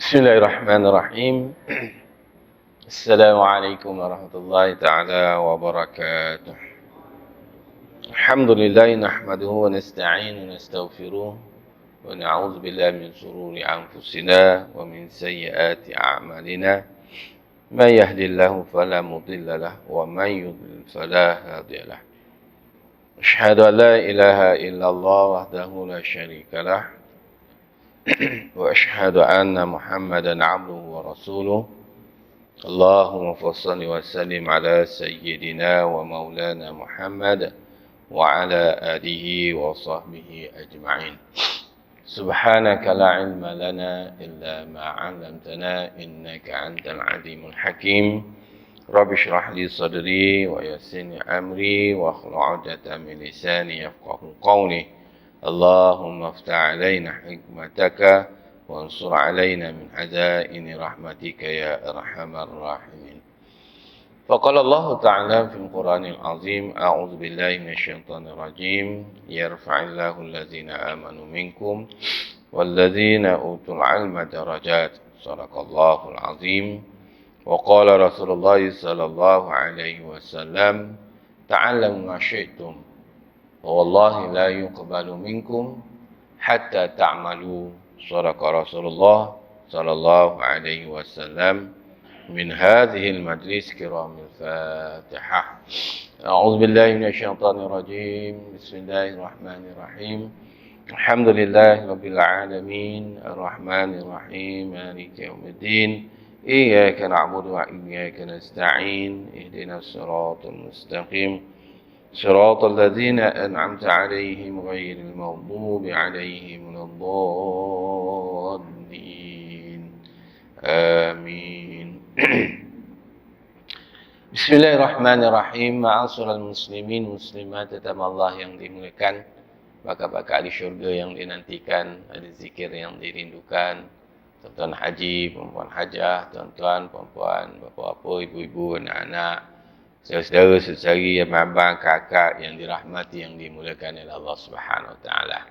Bismillahirrahmanirrahim. Assalamualaikum warahmatullahi ta'ala wabarakatuh. Alhamdulillah nahmaduhu wa nasta'inu wa nastaghfiruh wa na'udzu billahi min shururi anfusina wa min sayyiati a'malina. May yahdihillahu fala mudilla lahu wa may yudlil fala hadiya lahu. Asyhadu an la ilaha illallah wahdahu la syarika lahu wa asyhadu anna Muhammadan 'abduhu wa rasuluh. Allahumma shalli wa sallim ala sayyidina wa maulana Muhammad wa ala alihi wa sahbihi ajma'in. Subhanaka la ilma lana illa ma 'allamtana innaka antal alimul hakim. Rabbi shrah li sadri wa yassir li amri wa hlul 'uqdatam min lisani yafqahu qawli. Allahumma iftah 'alaina hikmataka wansur 'alaina min hazaini rahmatika ya arhamar rahimin. Faqala Allah Ta'ala fil Qur'anil Azim, a'udzu billahi minasyaitonir rajim, yarfa'illahu allazina amanu minkum wallazina utul 'ilma darajat. Shadaqallahul azim. Wa qala Rasulullah sallallahu alaihi wasallam, ta'allamu ma syi'tum wallahi la yuqbalu minkum hatta ta'malu. Shadaqa Rasulullah sallallahu alaihi wasallam. Min hadhil majlis kiramil Fatihah. A'udzu billahi minasyaitonir rajim. Bismillahirrahmanirrahim. Alhamdulillahi rabbil alamin, arrahmanir rahim, maliki yaumiddin. Iyyaka na'budu wa iyyaka nasta'in. Ihdinas siratal mustaqim. صراط الذين أنعمت عليهم غير المغضوب عليهم ولا الضالين آمين. Bismillahirrahmanirrahim. Ma'asyiral muslimin muslimat Allah yang dimuliakan, baka-baka ahli syurga yang dinantikan, ahli zikir yang dirindukan, tuan-tuan haji, perempuan hajah, tuan-tuan, perempuan, bapa-bapa, ibu-ibu, anak-anak, saudara, saudari, abang, kakak yang dirahmati, yang dimuliakan oleh Allah Subhanahu Wa Taala.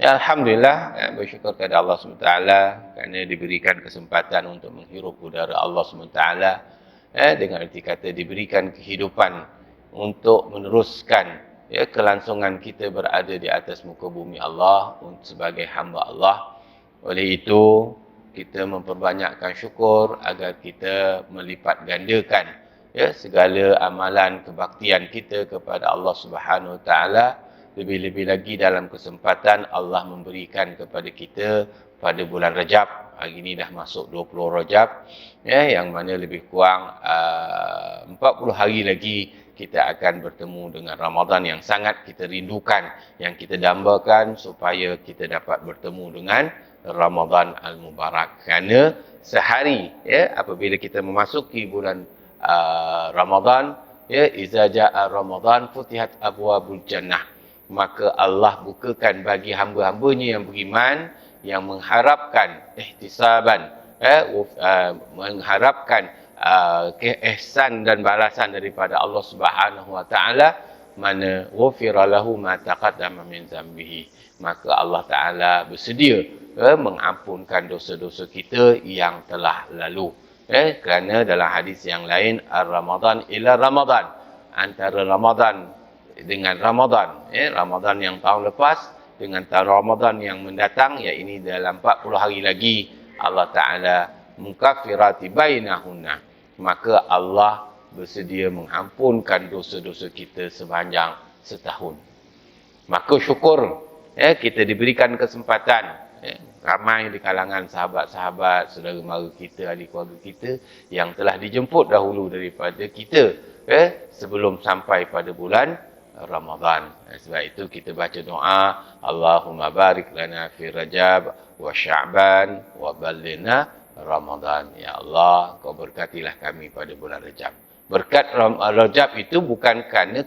Ya, alhamdulillah, bersyukur kepada Allah Subhanahu Wa Taala kerana diberikan kesempatan untuk menghirup udara Allah Subhanahu Wa Taala. Dengan arti kata diberikan kehidupan untuk meneruskan kelangsungan kita berada di atas muka bumi Allah sebagai hamba Allah. Oleh itu, kita memperbanyakkan syukur agar kita melipat gandakan segala amalan kebaktian kita kepada Allah Subhanahu Wa Taala. Lebih-lebih lagi dalam kesempatan Allah memberikan kepada kita pada bulan Rajab. Hari ini dah masuk 20 Rajab, yang mana lebih kurang 40 hari lagi kita akan bertemu dengan Ramadan yang sangat kita rindukan, yang kita dambakan supaya kita dapat bertemu dengan Ramadan Al-Mubarak. Kerana sehari apabila kita memasuki bulan Ramadan, iza ja'a Ramadan futihat abwabul jannah, maka Allah bukakan bagi hamba-hambanya yang beriman, yang mengharapkan ihtisaban, mengharapkan ihsan dan balasan daripada Allah Subhanahu Wa Taala, mana ghufira lahu ma taqaddama min zambihi, maka Allah Taala bersedia mengampunkan dosa-dosa kita yang telah lalu. Kerana dalam hadis yang lain, ar-Ramadan ila Ramadan, antara Ramadan dengan Ramadan, Ramadan yang tahun lepas dengan tahun Ramadan yang mendatang, ini dalam 40 hari lagi, Allah Ta'ala mukaffirati bainahunna, maka Allah bersedia mengampunkan dosa-dosa kita sepanjang setahun. Maka syukur kita diberikan kesempatan, ramai di kalangan sahabat-sahabat, saudara mara kita, ahli keluarga kita yang telah dijemput dahulu daripada kita sebelum sampai pada bulan Ramadan. Sebab itu kita baca doa, Allahumma barik lana fi Rajab wa Sya'ban wa ballina Ramadan. Ya Allah, kau berkatilah kami pada bulan Rajab. Berkat Rajab itu bukan kerana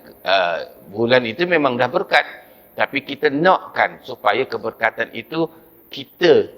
bulan itu memang dah berkat, tapi kita nakkan supaya keberkatan itu kita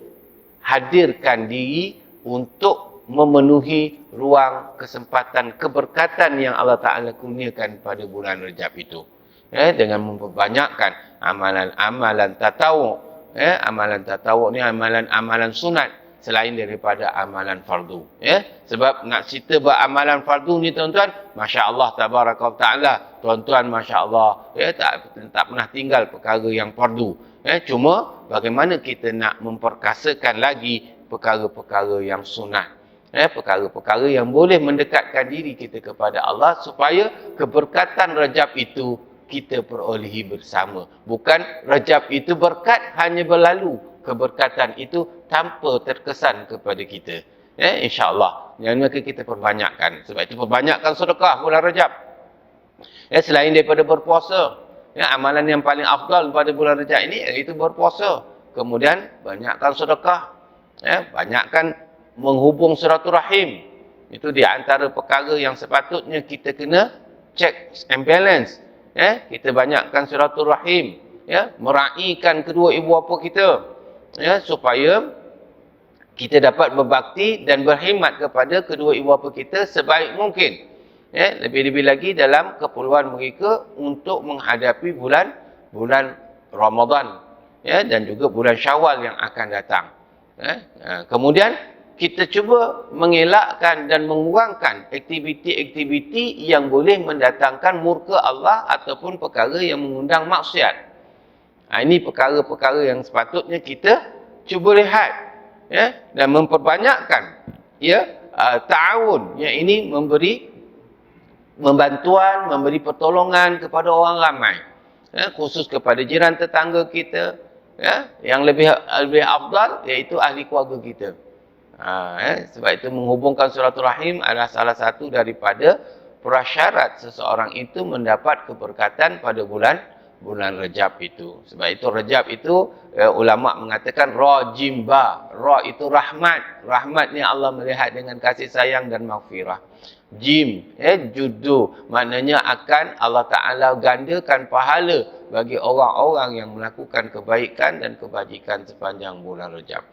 hadirkan diri untuk memenuhi ruang kesempatan keberkatan yang Allah Ta'ala kurniakan pada bulan Rajab itu. Dengan memperbanyakkan amalan-amalan tatawu. Amalan tatawu ni amalan-amalan sunat selain daripada amalan fardu. Ya, sebab nak cerita beramalan fardu ni tuan-tuan, masya-Allah tabaraka taala, tuan-tuan masya-Allah, ya tak pernah tinggal perkara yang fardu. Ya, cuma bagaimana kita nak memperkasakan lagi perkara-perkara yang sunat. Ya, perkara-perkara yang boleh mendekatkan diri kita kepada Allah supaya keberkatan Rajab itu kita perolehi bersama. Bukan Rajab itu berkat hanya berlalu, keberkatan itu tanpa terkesan kepada kita. Ya, insya-Allah. Yang maka kita perbanyakkan. Sebab itu perbanyakkan sedekah bulan Rajab. Ya, selain daripada berpuasa, ya, amalan yang paling afdal pada bulan Rajab ini iaitu berpuasa. Kemudian banyakkan sedekah. Ya, banyakkan menghubung silaturahim. Itu di antara perkara yang sepatutnya kita kena check and balance. Ya, kita banyakkan silaturahim, ya, meraihkan kedua ibu bapa kita, ya, supaya kita dapat berbakti dan berkhidmat kepada kedua ibu bapa kita sebaik mungkin. Ya, lebih-lebih lagi dalam keperluan mereka untuk menghadapi bulan Ramadan, ya, dan juga bulan Syawal yang akan datang. Ya, kemudian kita cuba mengelakkan dan mengurangkan aktiviti-aktiviti yang boleh mendatangkan murka Allah ataupun perkara yang mengundang maksiat. Ini perkara-perkara yang sepatutnya kita cuba lihat, ya, dan memperbanyakkan, ya, ta'awun, yang ini memberi pertolongan kepada orang ramai, ya, khusus kepada jiran tetangga kita, ya, yang lebih afdal iaitu ahli keluarga kita. Sebab itu menghubungkan silaturahim adalah salah satu daripada prasyarat seseorang itu mendapat keberkatan pada bulan Rajab itu. Sebab itu Rajab itu ulama mengatakan rajimba. Ra itu rahmat. Rahmat ni Allah melihat dengan kasih sayang dan maghfirah. Jim, judu, maknanya akan Allah Ta'ala gandakan pahala bagi orang-orang yang melakukan kebaikan dan kebajikan sepanjang bulan Rajab.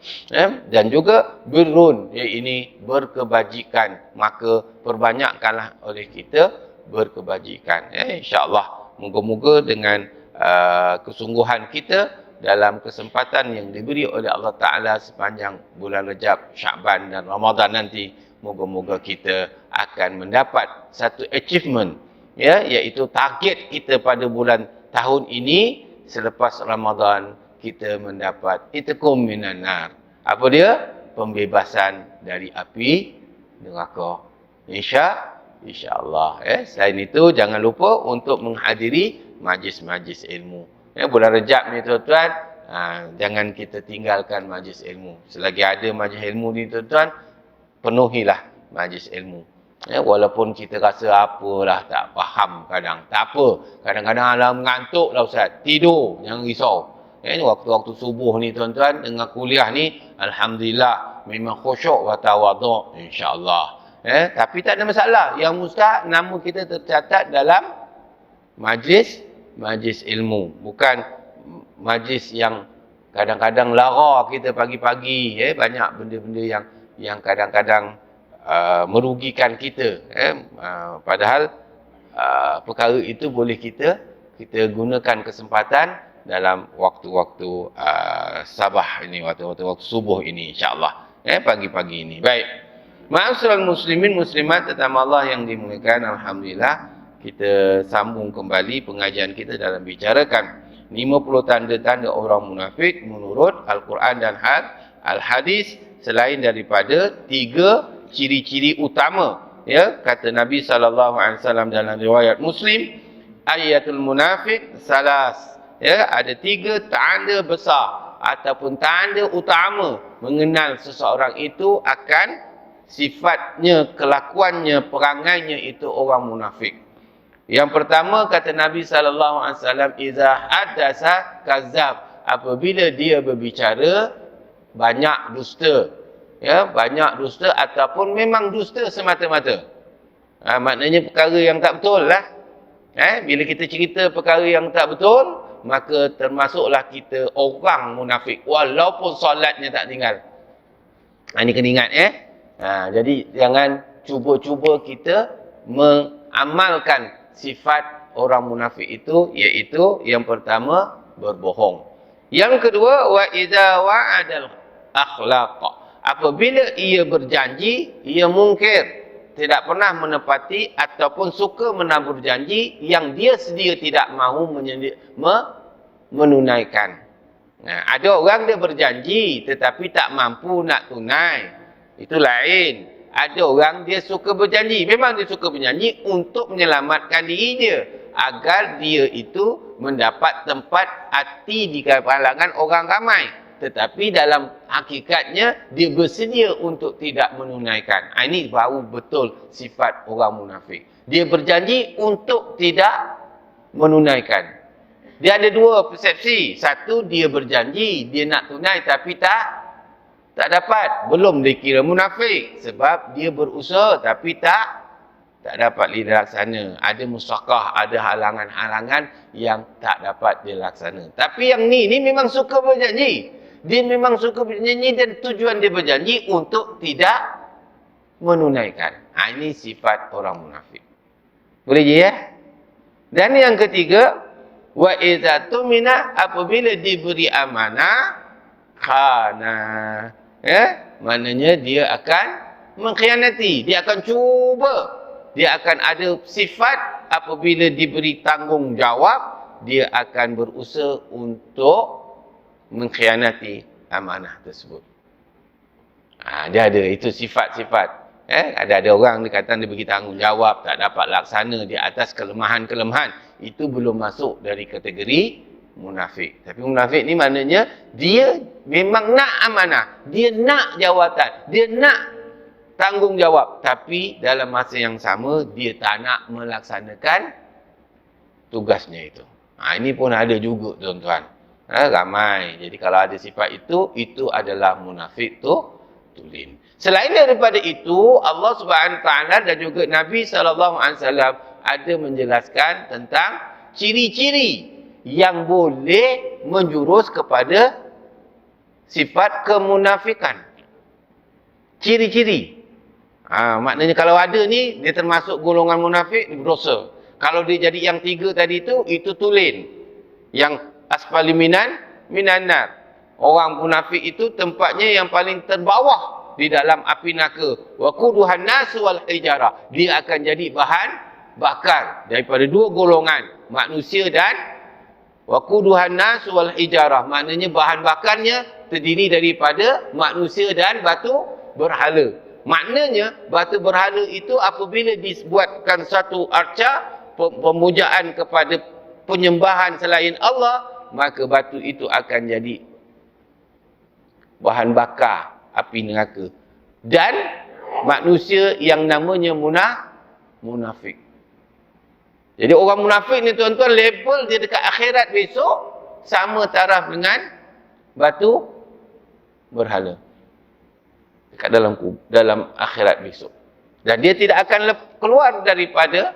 Dan juga birrun, ini berkebajikan. Maka perbanyakkanlah oleh kita berkebajikan. InsyaAllah, moga-moga dengan kesungguhan kita dalam kesempatan yang diberi oleh Allah Ta'ala sepanjang bulan Rajab, Sya'ban dan Ramadan nanti, moga-moga kita akan mendapat satu achievement, ya, iaitu target kita pada bulan tahun ini. Selepas Ramadan kita mendapat itqum minan nar. Apa dia? Pembebasan dari api neraka. Insya-Allah. Selain itu jangan lupa untuk menghadiri majlis-majlis ilmu. Bulan Rajab ni tuan-tuan, jangan kita tinggalkan majlis ilmu. Selagi ada majlis ilmu ni tuan-tuan, penuhilah majlis ilmu. Walaupun kita rasa apalah, tak faham kadang. Tak apa. Kadang-kadang alam mengantuk lah Ustaz. Tidur. Jangan risau. Waktu-waktu subuh ni tuan-tuan, dengan kuliah ni, Alhamdulillah, memang khusyuk wa tawaduk. InsyaAllah. Tapi tak ada masalah. Yang Ustaz, nama kita tercatat dalam majlis ilmu. Bukan majlis yang kadang-kadang lara kita pagi-pagi. Banyak benda-benda yang kadang-kadang merugikan kita. Padahal perkara itu boleh kita gunakan kesempatan dalam waktu-waktu sabah ini, waktu-waktu subuh ini, insya-Allah. Pagi-pagi ini. Baik. Ma'asyiral muslimin muslimat tetamu Allah yang dimuliakan, alhamdulillah kita sambung kembali pengajian kita dalam bicarakan 50 tanda-tanda orang munafik menurut Al-Quran dan Al-Hadis, selain daripada 3 ciri-ciri utama, ya, kata Nabi SAW dalam riwayat Muslim, ayatul munafik salas, ya, ada 3 tanda besar ataupun tanda utama mengenal seseorang itu akan sifatnya, kelakuannya, perangainya itu orang munafik. Yang pertama kata Nabi SAW, iza haddasa kazab, apabila dia berbicara banyak dusta, ya, banyak dusta ataupun memang dusta semata-mata. Maknanya perkara yang tak betul lah. Bila kita cerita perkara yang tak betul, maka termasuklah kita orang munafik walaupun solatnya tak tinggal. Ini kena ingat, jadi jangan cuba-cuba kita mengamalkan sifat orang munafik itu, iaitu yang pertama berbohong. Yang kedua, wa idza wa'adal akhlaq, Apabila ia berjanji, ia mungkir, tidak pernah menepati ataupun suka menabur janji yang dia sedia tidak mahu menunaikan. Nah, ada orang dia berjanji tetapi tak mampu nak tunai. Itu lain. Ada orang dia suka berjanji. Memang dia suka berjanji untuk menyelamatkan diri dia. Agar dia itu mendapat tempat hati di kalangan orang ramai. Tetapi dalam hakikatnya dia bersedia untuk tidak menunaikan. Ini baru betul sifat orang munafik. Dia berjanji untuk tidak menunaikan. Dia ada dua persepsi. Satu, dia berjanji, dia nak tunai tapi tak dapat. Belum dikira munafik. Sebab dia berusaha tapi tak dapat dilaksana. Ada musyakah, ada halangan-halangan yang tak dapat dilaksana. Tapi yang ni memang suka berjanji. Dia memang suka berjanji dan tujuan dia berjanji untuk tidak menunaikan. Ini sifat orang munafik. Boleh je ya? Dan yang ketiga, wa idza tumina, apabila diberi amanah, khana. Maknanya dia akan mengkhianati, dia akan cuba, dia akan ada sifat apabila diberi tanggungjawab, dia akan berusaha untuk mengkhianati amanah tersebut. Dia ada itu sifat-sifat. Ada orang dia kata dia bagi tanggungjawab, tak dapat laksana di atas kelemahan-kelemahan. Itu belum masuk dari kategori munafik. Tapi munafik ni maknanya dia memang nak amanah, dia nak jawatan, dia nak tanggungjawab, tapi dalam masa yang sama dia tak nak melaksanakan tugasnya itu. Ini pun ada juga tuan-tuan. Ramai. Jadi kalau ada sifat itu adalah munafik tulin. Selain daripada itu, Allah Subhanahu Taala dan juga Nabi sallallahu alaihi wasallam ada menjelaskan tentang ciri-ciri yang boleh menjurus kepada sifat kemunafikan. Ciri-ciri. Maknanya kalau ada ni, dia termasuk golongan munafik, berdosa. Kalau dia jadi yang tiga tadi itu tulin. Yang asfali minanar. Orang munafik itu tempatnya yang paling terbawah di dalam api neraka. Wa quduhan nasu wal hijarah. Dia akan jadi bahan bakar daripada dua golongan, manusia dan wa quduhan nasu wal hijarah. Maknanya bahan bakarnya terdiri daripada manusia dan batu berhala. Maknanya batu berhala itu apabila dibuatkan satu arca pemujaan kepada penyembahan selain Allah, maka batu itu akan jadi bahan bakar api neraka. Dan manusia yang namanya munafik. Jadi orang munafik ni tuan-tuan, label dia dekat akhirat besok sama taraf dengan batu berhala. Dekat dalam akhirat besok. Dan dia tidak akan keluar daripada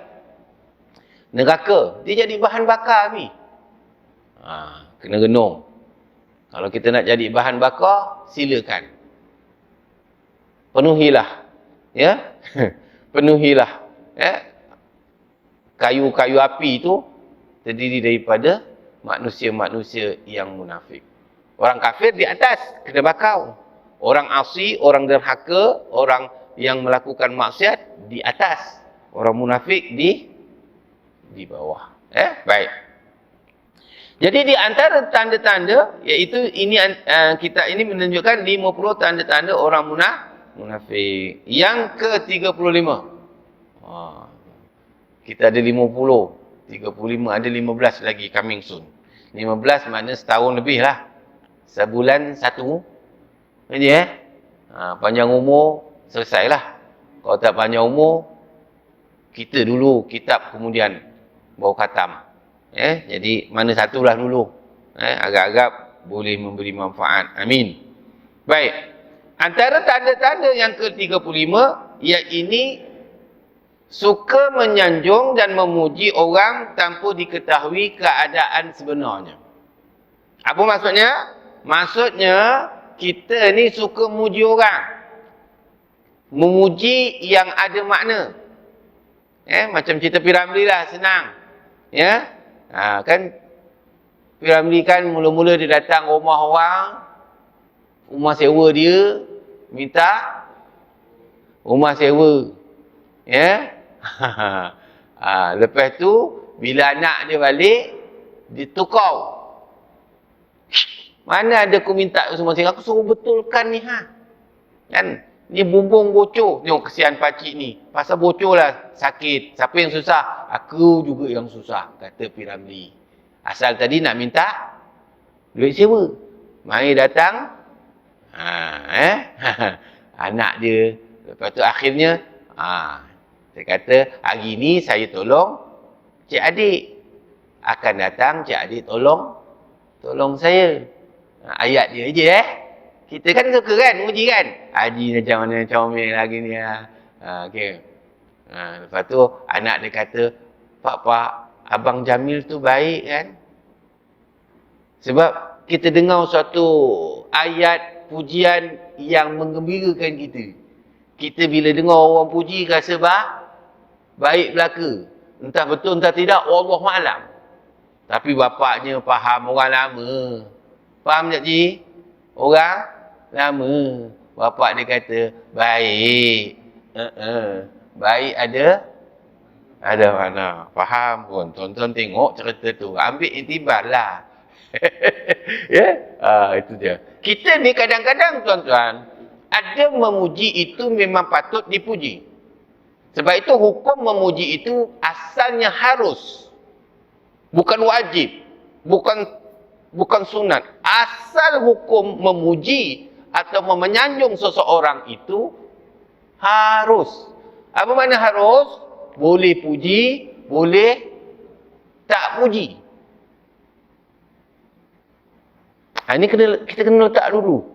neraka. Dia jadi bahan bakar ni. Kena renung. Kalau kita nak jadi bahan bakar, silakan. Penuhilah. Ya. Penuhilah. Ya. Kayu-kayu api itu terdiri daripada manusia-manusia yang munafik. Orang kafir di atas, kena bakar. Orang asi, orang derhaka, orang yang melakukan maksiat di atas. Orang munafik di bawah. Baik. Jadi di antara tanda-tanda, iaitu ini kita ini menunjukkan 50 tanda-tanda orang munafik. Yang ke-35. Kita ada 50. 35 ada 15 lagi coming soon. 15 makna setahun lebih lah. Sebulan satu. Jadi panjang umur, selesailah. Kalau tak panjang umur, kita dulu, kitab kemudian baru khatam. Jadi mana satulah dulu. Agak-agak boleh memberi manfaat. Amin. Baik. Antara tanda-tanda yang ke-35, iaitu suka menyanjung dan memuji orang tanpa diketahui keadaan sebenarnya. Apa maksudnya? Maksudnya, kita ni suka memuji orang. Memuji yang ada makna. Macam cerita Piramli lah, senang. Kan Piramli kan mula-mula dia datang rumah orang, rumah sewa dia, minta rumah sewa. Ya. Lepas tu bila anak dia balik, ditukar. Mana ada aku minta semua sewa, aku suruh betulkan ni Kan? Ni bumbung bocor. Tengok kesian pakcik ni. Pasal bocor lah sakit. Siapa yang susah? Aku juga yang susah, kata Piramli. Asal tadi nak minta duit sewa. Mari datang. Anak dia. Lepas tu akhirnya, saya kata, hari ni saya tolong cik adik. Akan datang cik adik tolong saya. Ayat dia je Kita kan suka kan, muji kan. Haji macam mana, comel lagi ni. Okay. Lepas tu, anak dia kata, Pak, Abang Jamil tu baik kan. Sebab kita dengar suatu ayat pujian yang menggembirakan kita. Kita bila dengar orang puji, rasa baik belaka. Entah betul, entah tidak, Wallahualam. Tapi bapaknya faham, orang lama. Faham tak, Cik? Orang lama. Bapak dia kata, baik. Baik ada mana. Faham pun. Tonton tengok cerita tu. Ambil iktibar lah. Itu dia. Kita ni kadang-kadang, tuan-tuan, ada memuji itu memang patut dipuji. Sebab itu hukum memuji itu asalnya harus. Bukan wajib. Bukan sunat. Asal hukum memuji atau menyanjung seseorang itu harus. Apa makna harus? Boleh puji, boleh tak puji. Ini kita kena letak dulu.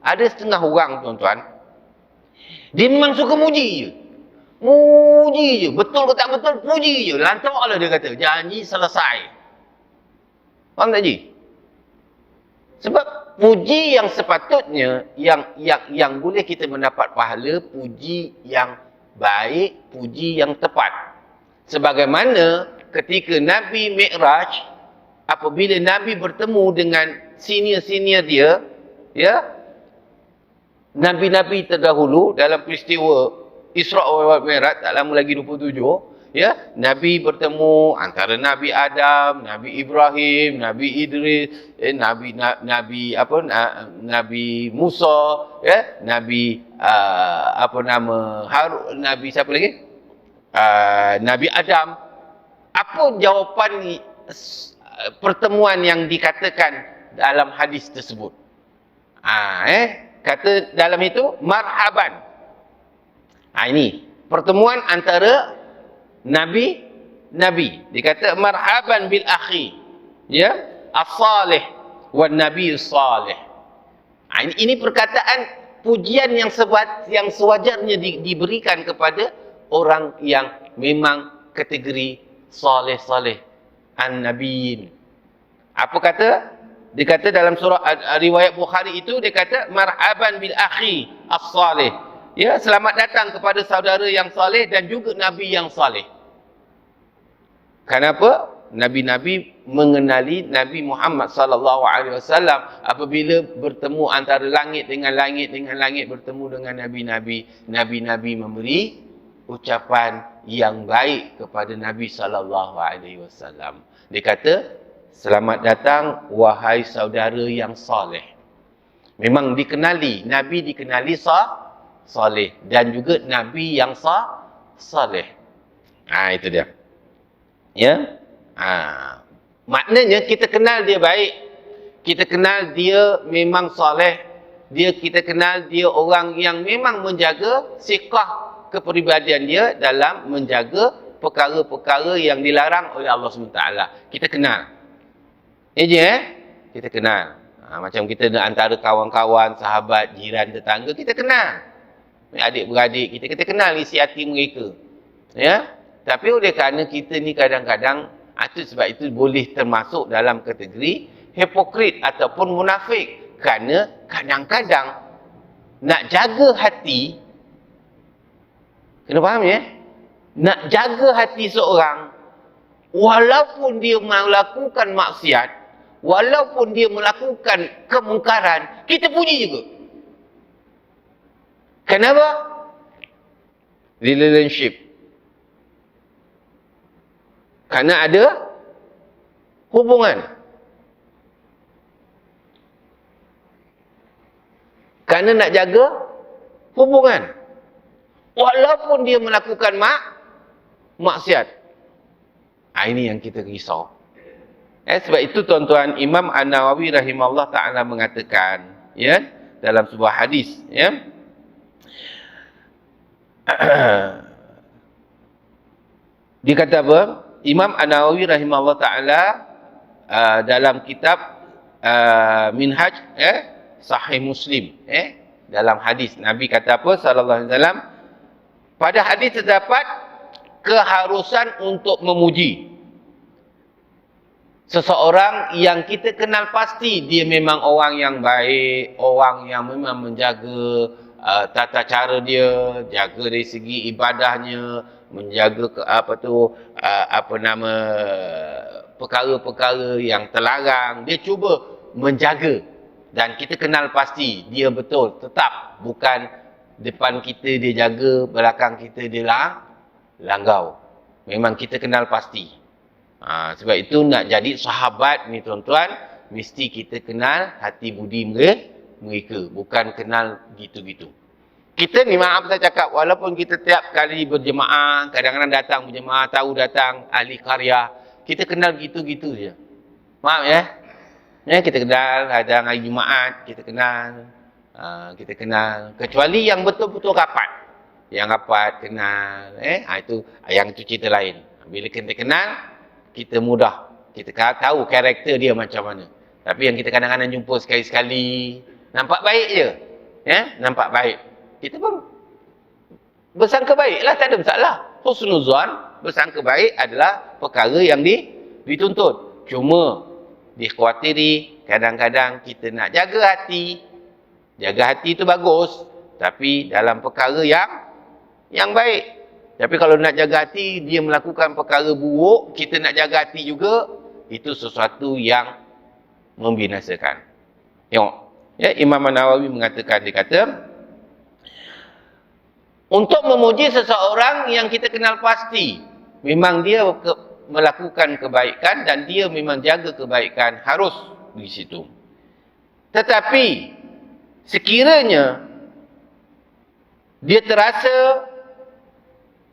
Ada setengah orang, tuan-tuan, dia memang suka muji je. Muji je. Betul ke tak betul, puji je. Lantak lah dia kata. Janji selesai. Faham tak, Ji? Sebab puji yang sepatutnya, yang boleh kita mendapat pahala, puji yang baik, puji yang tepat. Sebagaimana ketika Nabi Mi'raj, apabila Nabi bertemu dengan senior-senior dia, Nabi-Nabi terdahulu dalam peristiwa Isra' wal Mi'raj, tak lama lagi 27, Nabi bertemu antara Nabi Adam, Nabi Ibrahim, Nabi Idris, Nabi Musa, Nabi Harun, Nabi siapa lagi? Nabi Adam. Apa jawapan pertemuan yang dikatakan dalam hadis tersebut? Kata dalam itu marhaban. Ini pertemuan antara Nabi. Dikata marhaban bil akhi, as-salih wan nabi as-salih. Ini perkataan pujian yang sewajarnya diberikan kepada orang yang memang kategori salih-salih an-nabiyyin. Apa kata? Dia kata dalam surah riwayat Bukhari itu, dia kata marhaban bil akhi as-salih. Selamat datang kepada saudara yang saleh dan juga nabi yang saleh. Kenapa? Nabi-nabi mengenali Nabi Muhammad sallallahu alaihi wasallam apabila bertemu antara langit dengan langit bertemu dengan nabi-nabi. Nabi-nabi memberi ucapan yang baik kepada Nabi sallallahu alaihi wasallam. Dia kata, selamat datang wahai saudara yang saleh. Memang dikenali, Nabi dikenali saleh dan juga Nabi yang saleh. Itu dia. Maknanya kita kenal dia baik. Kita kenal dia memang saleh. Kita kenal dia orang yang memang menjaga sikah kepribadian dia dalam menjaga perkara-perkara yang dilarang oleh Allah SWT. Kita kenal. Kita kenal. Macam kita antara kawan-kawan, sahabat, jiran, tetangga, kita kenal. Adik-beradik kita kenal isi hati mereka. Tapi oleh kerana kita ni kadang-kadang, sebab itu boleh termasuk dalam kategori hipokrit ataupun munafik. Kerana kadang-kadang nak jaga hati, kena faham nak jaga hati seorang, walaupun dia melakukan maksiat, walaupun dia melakukan kemungkaran, kita puji juga. Kenapa? Relationship. Karena ada hubungan. Karena nak jaga hubungan. Walaupun dia melakukan maksiat. Ini yang kita risau. Sebab itu tuan-tuan, Imam An-Nawawi rahimahullah ta'ala mengatakan, dalam sebuah hadis, dia kata apa? Imam An-Nawawi rahimahullah ta'ala dalam kitab Minhaj Sahih Muslim, dalam hadis Nabi kata apa sallallahu alaihi wasallam, pada hadis terdapat keharusan untuk memuji seseorang yang kita kenal pasti dia memang orang yang baik, orang yang memang menjaga tata cara dia, jaga dari segi ibadahnya, menjaga perkara-perkara yang terlarang, dia cuba menjaga. Dan kita kenal pasti dia betul, tetap bukan depan kita dia jaga, belakang kita dia langgau. Memang kita kenal pasti. Sebab itu nak jadi sahabat ni tuan-tuan, mesti kita kenal hati budi mereka, bukan kenal gitu-gitu. Kita ni maaf saya cakap, walaupun kita tiap kali berjemaah, kadang-kadang datang berjemaah, tahu datang ahli karya, kita kenal gitu-gitu je. Maaf kita kenal, kadang hari Jumaat kita kenal, kecuali yang betul-betul rapat. Yang rapat kenal, itu cerita lain. Bila kita kenal, kita mudah, kita tahu karakter dia macam mana. Tapi yang kita kadang-kadang jumpa sekali-sekali, nampak baik je, nampak baik, kita pun bersangka baik lah, tak ada masalah. Husnuzan, bersangka baik adalah perkara yang dituntut. Cuma dikhawatiri kadang-kadang kita nak jaga hati. Jaga hati itu bagus, tapi dalam perkara yang baik. Tapi kalau nak jaga hati, dia melakukan perkara buruk, kita nak jaga hati juga, itu sesuatu yang membinasakan. Tengok, Imam An-Nawawi mengatakan, dia kata, untuk memuji seseorang yang kita kenal pasti, memang dia melakukan kebaikan dan dia memang jaga kebaikan, harus di situ. Tetapi sekiranya dia terasa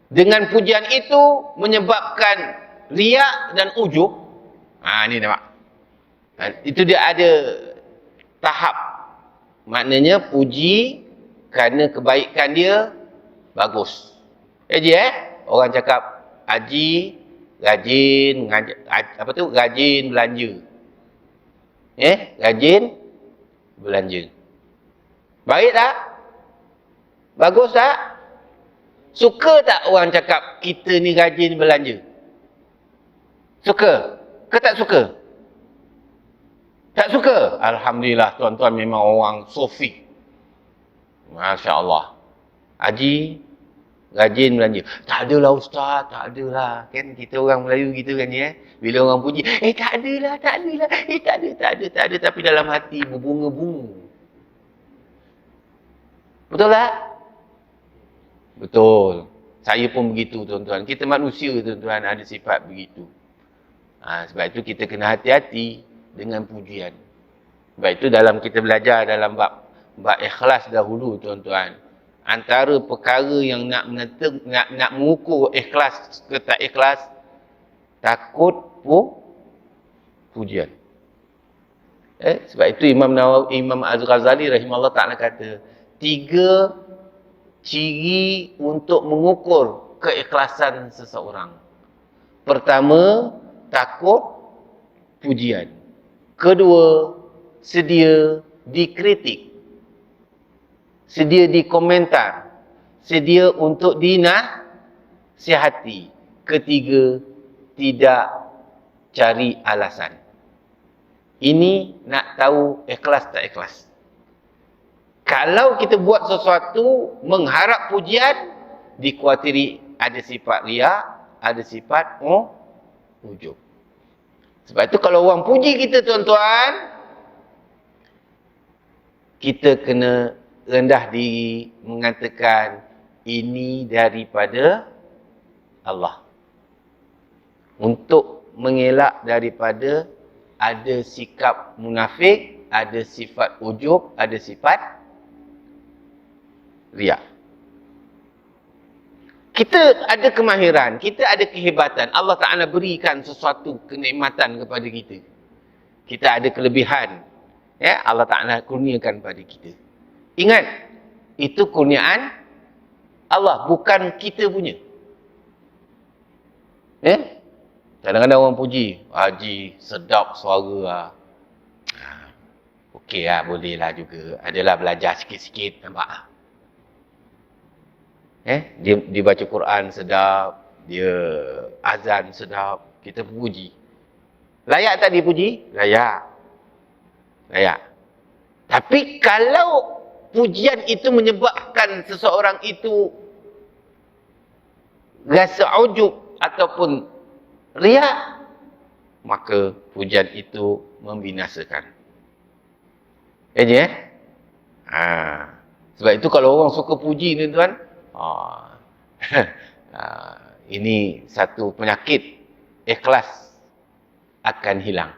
dengan pujian itu menyebabkan riak dan ujub, ni nampak. Itu dia ada tahap. Maknanya puji kerana kebaikan dia bagus. Orang cakap haji rajin rajin belanja. Rajin belanja. Baik tak? Bagus tak? Suka tak orang cakap kita ni rajin belanja? Suka? Ke tak suka? Tak suka? Alhamdulillah, tuan-tuan memang orang sofi. Masya Allah. Haji rajin belanja. Tak adalah ustaz, tak adalah. Kan kita orang Melayu gitu kan Bila orang puji, tak adalah. Tak ada. Tapi dalam hati berbunga-bunga. Betul tak? Betul. Saya pun begitu tuan-tuan. Kita manusia tuan-tuan ada sifat begitu. Sebab itu kita kena hati-hati dengan pujian. Sebab itu dalam kita belajar dalam bab ikhlas dahulu tuan-tuan. Antara perkara yang nak mengukur ikhlas ke tak ikhlas, takut pujian. Sebab itu Imam Az-Ghazali rahimahullah ta'ala kata, 3 ciri untuk mengukur keikhlasan seseorang. Pertama, takut pujian. Kedua, sedia dikritik. Sedia dikomentar. Sedia untuk dinasihati. Ketiga, tidak cari alasan. Ini nak tahu ikhlas tak ikhlas. Kalau kita buat sesuatu mengharap pujian, dikuatiri ada sifat riak, ada sifat ujub. Sebab itu kalau orang puji kita tuan-tuan, kita kena rendah diri, mengatakan ini daripada Allah. Untuk mengelak daripada ada sikap munafik, ada sifat ujub, ada sifat riak. Kita ada kemahiran, kita ada kehebatan. Allah Ta'ala berikan sesuatu kenikmatan kepada kita. Kita ada kelebihan. Ya, Allah Ta'ala kurniakan pada kita. Ingat, itu kurniaan Allah, bukan kita punya. Ya? Kadang-kadang orang puji, Haji, sedap suara lah. Okey lah, boleh lah juga. Adalah belajar sikit-sikit, nampak? Dia baca Quran sedap, dia azan sedap, kita puji. Layak tak dipuji? Layak. Layak. Tapi kalau pujian itu menyebabkan seseorang itu rasa ujub ataupun riak, maka pujian itu membinasakan. Sebab itu kalau orang suka puji ni tuan, ini satu penyakit, ikhlas akan hilang.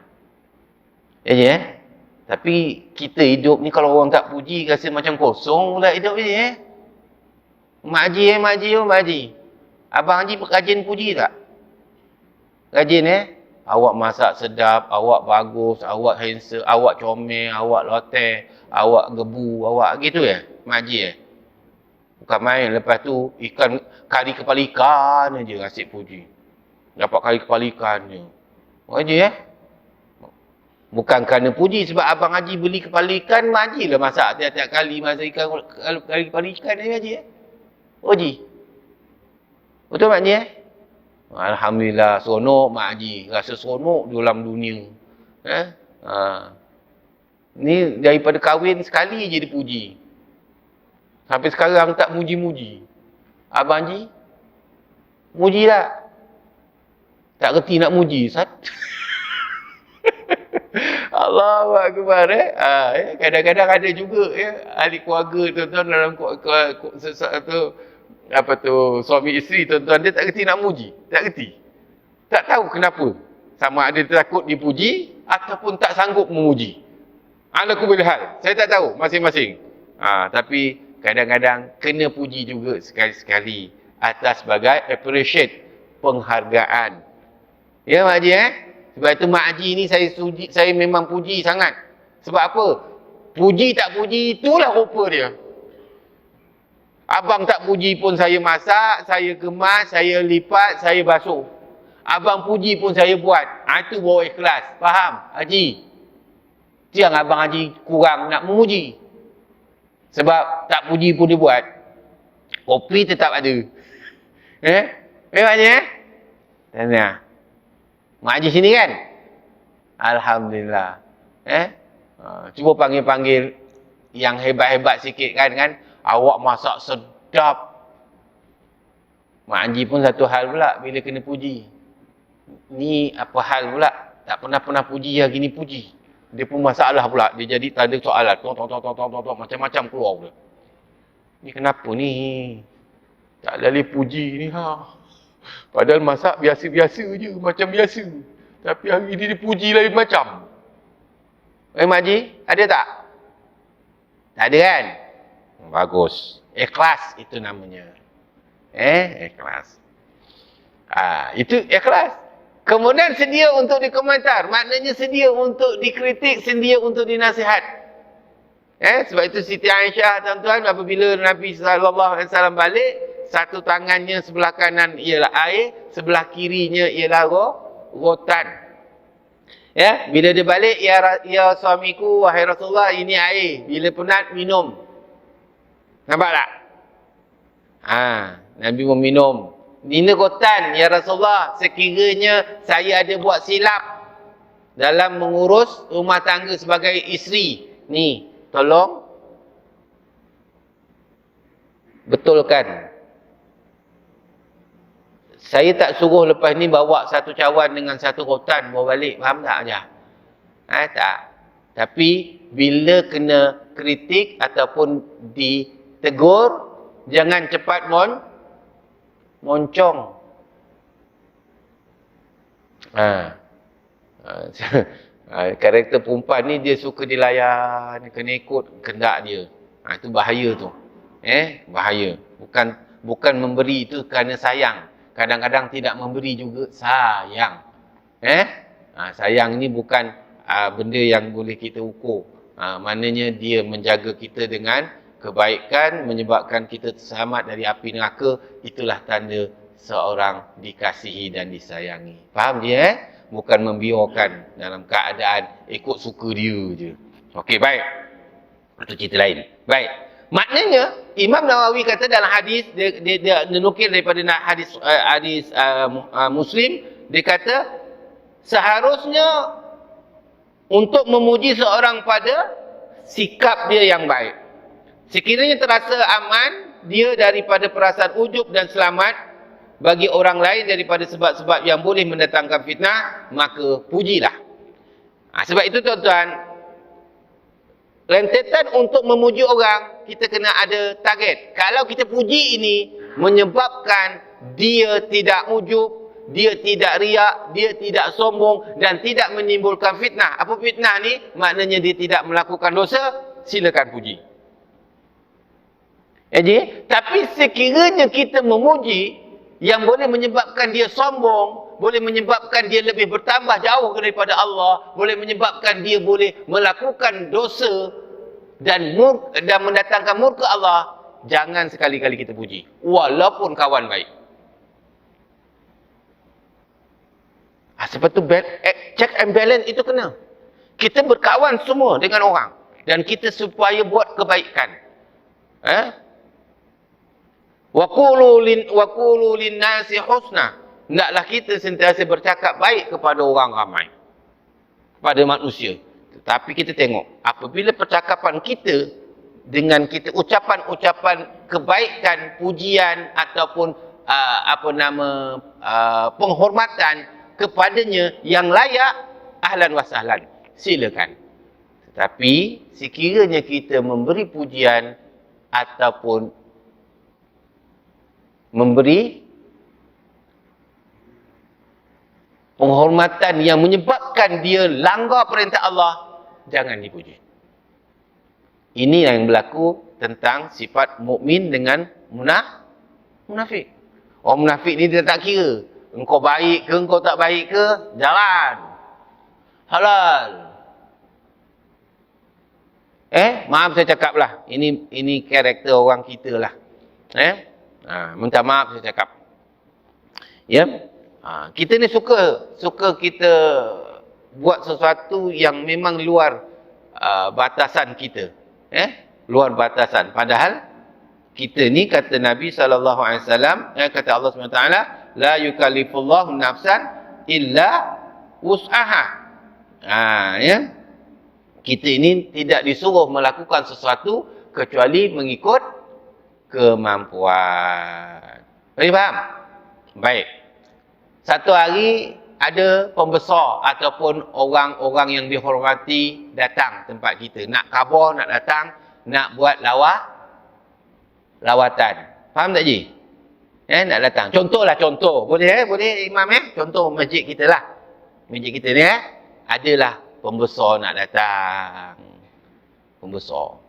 Tapi kita hidup ni kalau orang tak puji rasa macam kosong pula hidup ni. Mak Haji, Abang Haji rajin puji tak? Rajin Awak masak sedap, awak bagus, awak handsome, awak comel, awak loteh, awak gebu, awak gitu Mak Haji Bukan main, lepas tu ikan kari kepala ikan aja asyik puji. Dapat kari kepala ikan je. Haji Bukan kerana puji, sebab Abang Haji beli kepala ikan, Mak Haji lah masak tiap-tiap kali masak ikan, kari kepala ikan ni Haji Haji. Betul Mak Haji Alhamdulillah, seronok Mak Haji. Rasa seronok dalam dunia. Ni daripada kahwin sekali je dipuji. Sampai sekarang tak muji-muji. Abang Haji, muji tak? Tak reti nak muji, Ustaz. Allahu Akbar. Kadang-kadang ada juga ahli keluarga tuan-tuan dalam suami isteri tuan-tuan, dia tak reti nak muji. Tak reti. Tak tahu kenapa. Sama ada takut dipuji ataupun tak sanggup memuji. Ala kulli hal. Saya tak tahu masing-masing. Tapi kadang-kadang kena puji juga sekali-sekali atas sebagai appreciate, penghargaan. Ya Mak Haji Sebab itu Mak Haji ni saya memang puji sangat. Sebab apa? Puji tak puji itulah rupa dia. Abang tak puji pun saya masak, saya kemas, saya lipat, saya basuh. Abang puji pun saya buat. Itu bawa ikhlas. Faham Haji? Jangan Abang Haji kurang nak memuji. Sebab tak puji pun dia buat. Kopi tetap ada. Mak Haji Tanya. Mak Haji sini kan? Alhamdulillah. Cuba panggil-panggil yang hebat-hebat sikit kan? Awak masak sedap. Mak Haji pun satu hal pula bila kena puji. Ni apa hal pula? Tak pernah puji, hari ni puji. Dia pun masalah pula. Dia jadi tak ada soalan. Macam-macam keluar pula. Ni kenapa ni? Tak lali puji ni Padahal masak biasa-biasa je. Macam biasa. Tapi hari ni dia puji lain macam. Mak Haji, ada tak? Tak ada kan? Bagus. Ikhlas itu namanya. Ikhlas. Itu ikhlas. Kemudian sedia untuk dikomentar. Maknanya sedia untuk dikritik, sedia untuk dinasihat. Sebab itu Siti Aisyah tuan-tuan, apabila Nabi SAW balik, satu tangannya sebelah kanan ialah air, sebelah kirinya ialah rotan. Bila dia balik, ya suamiku, wahai Rasulullah, ini air. Bila penat, minum. Nampak tak? Nabi meminum. Ini rotan, ya Rasulullah, sekiranya saya ada buat silap dalam mengurus rumah tangga sebagai isteri. Ni, tolong betulkan. Saya tak suruh lepas ni bawa satu cawan dengan satu rotan bawa balik. Faham tak? Tak. Tapi bila kena kritik ataupun ditegur, jangan cepat moncong. Karakter perempuan ni dia suka dilayan, kena ikut kendak dia. Itu bahaya tu. Bahaya. Bukan memberi itu kerana sayang. Kadang-kadang tidak memberi juga sayang. Sayang ni bukan benda yang boleh kita ukur. Maknanya dia menjaga kita dengan kebaikan, menyebabkan kita terselamat dari api neraka. Itulah tanda seorang dikasihi dan disayangi. Faham dia? Bukan membiarkan dalam keadaan ikut suka dia je. Okey, baik. Itu cerita lain. Baik. Maknanya Imam Nawawi kata dalam hadis, dia nukil daripada hadis Muslim, dia kata seharusnya untuk memuji seorang pada sikap dia yang baik. Sekiranya terasa aman dia daripada perasaan ujub dan selamat bagi orang lain daripada sebab-sebab yang boleh mendatangkan fitnah, maka pujilah. Sebab itu tuan-tuan, rentetan untuk memuji orang, kita kena ada target. Kalau kita puji ini menyebabkan dia tidak ujub, dia tidak riak, dia tidak sombong dan tidak menimbulkan fitnah. Apa fitnah ni? Maknanya dia tidak melakukan dosa, silakan puji. Tapi sekiranya kita memuji yang boleh menyebabkan dia sombong, boleh menyebabkan dia lebih bertambah jauh daripada Allah, boleh menyebabkan dia boleh melakukan dosa dan mendatangkan murka Allah, jangan sekali-kali kita puji, walaupun kawan baik. Sebab tu check and balance itu kena. Kita berkawan semua dengan orang dan kita supaya buat kebaikan. Wa qulu lin-nasi husna. Hendaklah kita sentiasa bercakap baik kepada orang ramai, kepada manusia. Tetapi kita tengok, apabila percakapan kita dengan kita ucapan-ucapan kebaikan, pujian ataupun penghormatan kepadanya yang layak, ahlan wa sahlan, silakan. Tetapi sekiranya kita memberi pujian ataupun memberi penghormatan yang menyebabkan dia langgar perintah Allah, jangan dipuji. Ini yang berlaku tentang sifat mukmin dengan munafik. Orang munafik ni dia tak kira engkau baik ke engkau tak baik ke, jalan halal. Maaf saya cakap lah, ini karakter orang kita lah. Minta maaf saya cakap. Kita ni suka kita buat sesuatu yang memang luar batasan kita. Luar batasan. Padahal kita ni kata Nabi SAW, kata Allah SWT, la yukallifullahu nafsan illa wus'aha. Kita ini tidak disuruh melakukan sesuatu kecuali mengikut kemampuan. Boleh faham? Baik. Satu hari ada pembesar ataupun orang-orang yang dihormati datang tempat kita. Nak khabar, nak datang, nak buat lawatan. Faham tak Ji? Nak datang. Contoh. Boleh Imam Contoh masjid kita lah. Masjid kita ni adalah pembesar nak datang. Pembesar.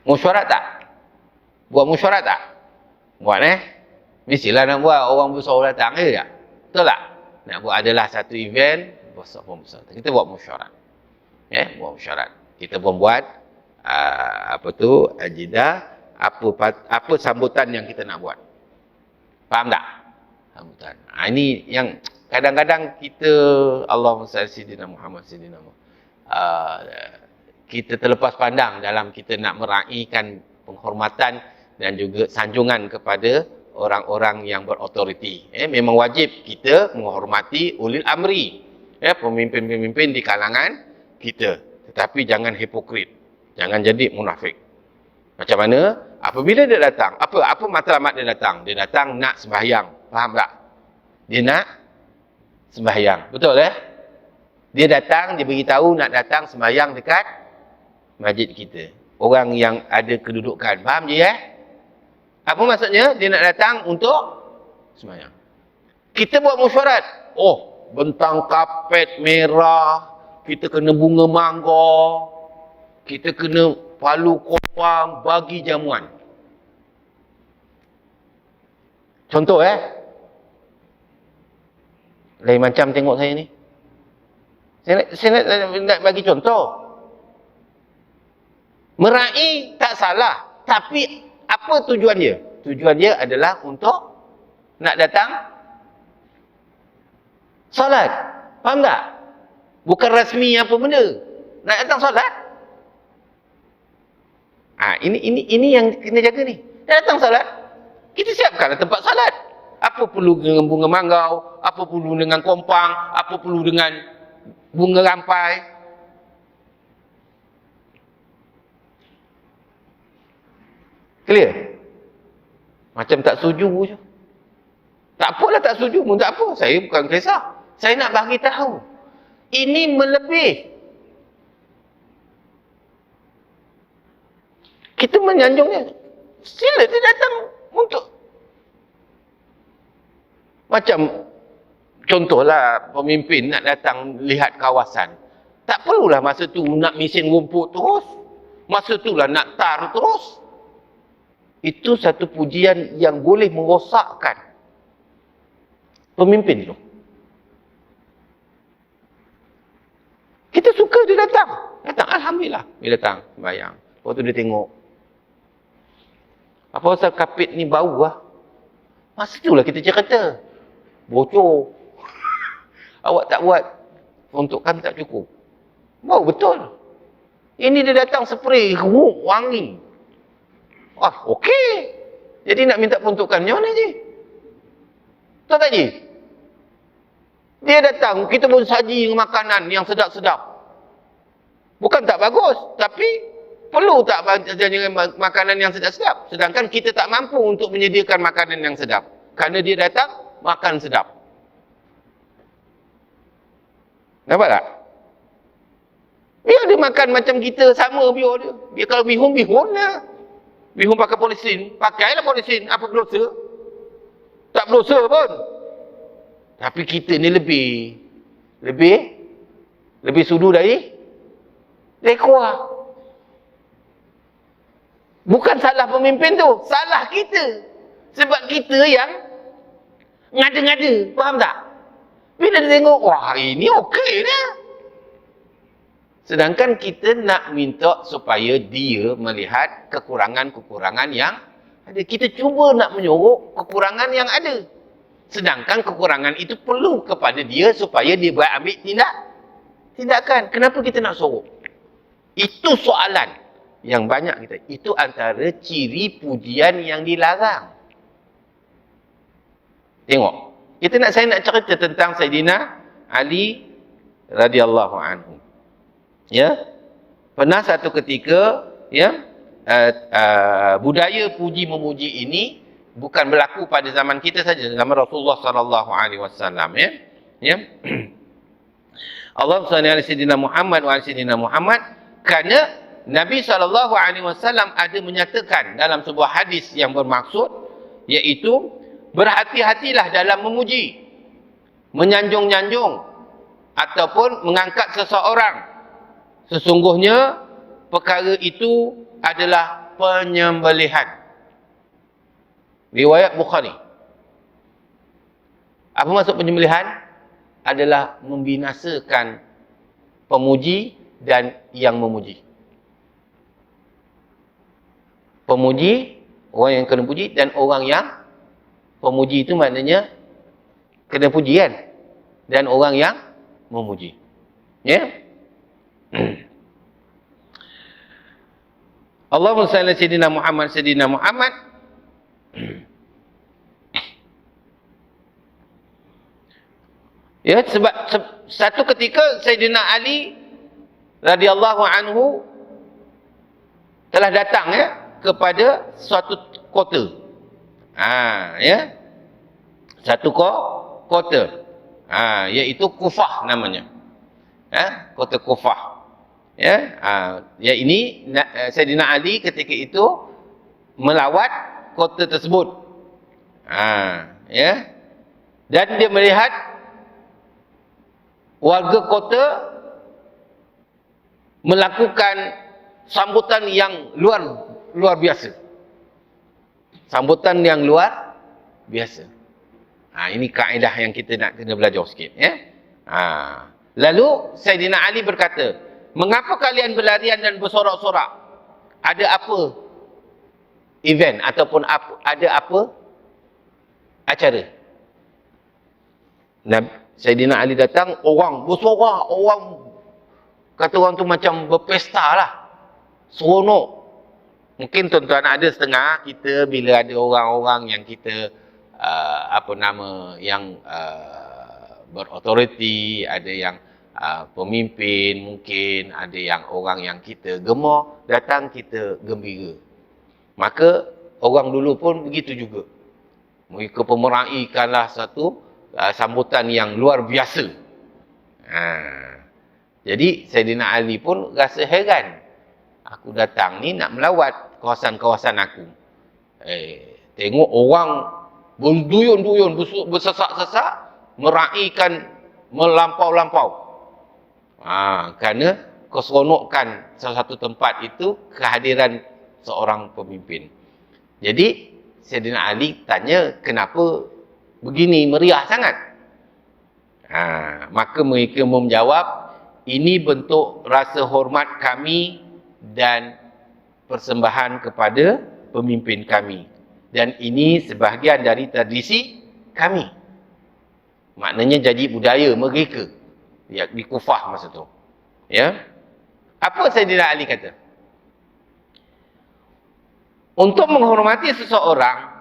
Mesyuarat tak? Buat mesyuarat tak? Buat mestilah nak buat, orang besar datang ke tak? Betul tak? Nak buat adalah satu event besar. Kita buat mesyuarat. Buat mesyuarat. Kita pun buat ajidah, apa sambutan yang kita nak buat. Faham tak? Sambutan. Ini yang kadang-kadang kita Allahumma salli sayyidina Muhammad sayyidina Muhammad. Kita terlepas pandang dalam kita nak meraihkan penghormatan dan juga sanjungan kepada orang-orang yang berautoriti. Memang wajib kita menghormati ulil amri, pemimpin-pemimpin di kalangan kita. Tetapi jangan hipokrit, jangan jadi munafik. Macam mana? Apabila dia datang, apa matlamat dia datang? Dia datang nak sembahyang. Faham tak? Dia nak sembahyang. Betul Dia datang, dia beritahu nak datang sembahyang dekat masjid kita. Orang yang ada kedudukan. Faham je ya? Apa maksudnya? Dia nak datang untuk sembahyang. Kita buat mesyuarat. Oh, bentang kapet merah. Kita kena bunga mangga. Kita kena palu kopang, bagi jamuan. Contoh lain macam tengok saya ni. Saya nak bagi contoh. Meraih tak salah. Tapi apa tujuan dia? Tujuan dia adalah untuk nak datang solat. Faham tak? Bukan rasmi apa benda. Nak datang solat. Ini yang kena jaga ni. Nak datang solat. Kita siapkanlah tempat solat. Apa perlu dengan bunga manggau, apa perlu dengan kompang, apa perlu dengan bunga rampai. Clear? Macam tak setuju je. Tak apalah tak setuju pun tak apa. Saya bukan kisah. Saya nak bagi tahu. Ini melebih. Kita menyanjungnya. Sila dia datang untuk. Macam contohlah pemimpin nak datang lihat kawasan. Tak perlulah masa tu nak mesin rumput terus. Masa tu lah nak tar terus. Itu satu pujian yang boleh merosakkan pemimpin tu. Kita suka dia datang. Datang, alhamdulillah. Dia datang, sembahyang. Lepas tu dia tengok. Apa pasal kapit ni bau lah. Masa tu lah kita cerita. Bocor. Awak tak buat. Untuk kami tak cukup. Bau betul. Ini dia datang spray. Wangi. Okey. Jadi nak minta peruntukan. Macam mana je? Tahu tak je? Dia datang. Kita pun saji makanan yang sedap-sedap. Bukan tak bagus. Tapi perlu tak makanan yang sedap-sedap. Sedangkan kita tak mampu untuk menyediakan makanan yang sedap. Kerana dia datang. Makan sedap. Nampak tak? Biar dia makan macam kita, sama biar dia. Biar kalau bihun lah. Bihun pakai polisin. Pakailah polisin. Apa berdosa? Tak berdosa pun. Tapi kita ni lebih sudu dari kuah. Bukan salah pemimpin tu. Salah kita. Sebab kita yang ngada-ngada, faham tak? Bila dia tengok, wah ini okey dah. Sedangkan kita nak minta supaya dia melihat kekurangan-kekurangan yang ada. Kita cuba nak menyorok kekurangan yang ada. Sedangkan kekurangan itu perlu kepada dia supaya dia ambil tindakan. Kenapa kita nak sorok? Itu soalan yang banyak kita. Itu antara ciri pujian yang dilarang. Tengok. Saya nak cerita tentang Sayyidina Ali radhiyallahu anhu. Ya. Pernah satu ketika, ya, budaya puji memuji ini bukan berlaku pada zaman kita saja, zaman Rasulullah sallallahu alaihi wasallam, ya. Ya. Allah SWT Sayyidina Muhammad wa Sayyidina Muhammad, kerana Nabi SAW ada menyatakan dalam sebuah hadis yang bermaksud, iaitu berhati-hatilah dalam memuji, menyanjung-nyanjung ataupun mengangkat seseorang. Sesungguhnya perkara itu adalah penyembelihan. Riwayat Bukhari. Apa maksud penyembelihan? Adalah membinasakan pemuji dan yang memuji. Pemuji, orang yang kena puji, dan orang yang pemuji itu maknanya kena puji kan? Dan orang yang memuji. Ya? Allahumma salli ala Sayyidina Muhammad, Sayyidina Muhammad. Ya, sebab satu ketika Sayyidina Ali radhiyallahu anhu telah datang, ya, kepada suatu kota. Ya. Satu kota. Iaitu Kufah namanya. kota Kufah. Ya, ini Sayyidina Ali ketika itu melawat kota tersebut. Ya. Dan dia melihat warga kota melakukan sambutan yang luar biasa. Sambutan yang luar biasa. Ini kaedah yang kita nak kena belajar sikit, ya. Lalu Sayyidina Ali berkata, "Mengapa kalian berlarian dan bersorak-sorak? Ada apa event ataupun ada apa acara?" Sayyidina Ali datang, orang bersorak, orang kata orang tu macam berpesta lah. Seronok. Mungkin tuan-tuan ada setengah kita bila ada orang-orang yang kita yang berautoriti, ada yang pemimpin, mungkin ada yang orang yang kita gemar, datang kita gembira. Maka orang dulu pun begitu juga. Mereka pemeraihkanlah satu sambutan yang luar biasa. Jadi Sayyidina Ali pun rasa heran. Aku datang ni nak melawat kawasan-kawasan aku. Tengok orang berduyun-duyun, bersesak-sesak, meraihkan melampau-lampau. Kerana keseronokan salah satu tempat itu kehadiran seorang pemimpin. Jadi Sayyidina Ali tanya, kenapa begini meriah sangat? Maka mereka menjawab, ini bentuk rasa hormat kami dan persembahan kepada pemimpin kami. Dan ini sebahagian dari tradisi kami. Maknanya jadi budaya mereka di Kufah masa tu. Ya. Apa Sayyidina Ali kata? Untuk menghormati seseorang,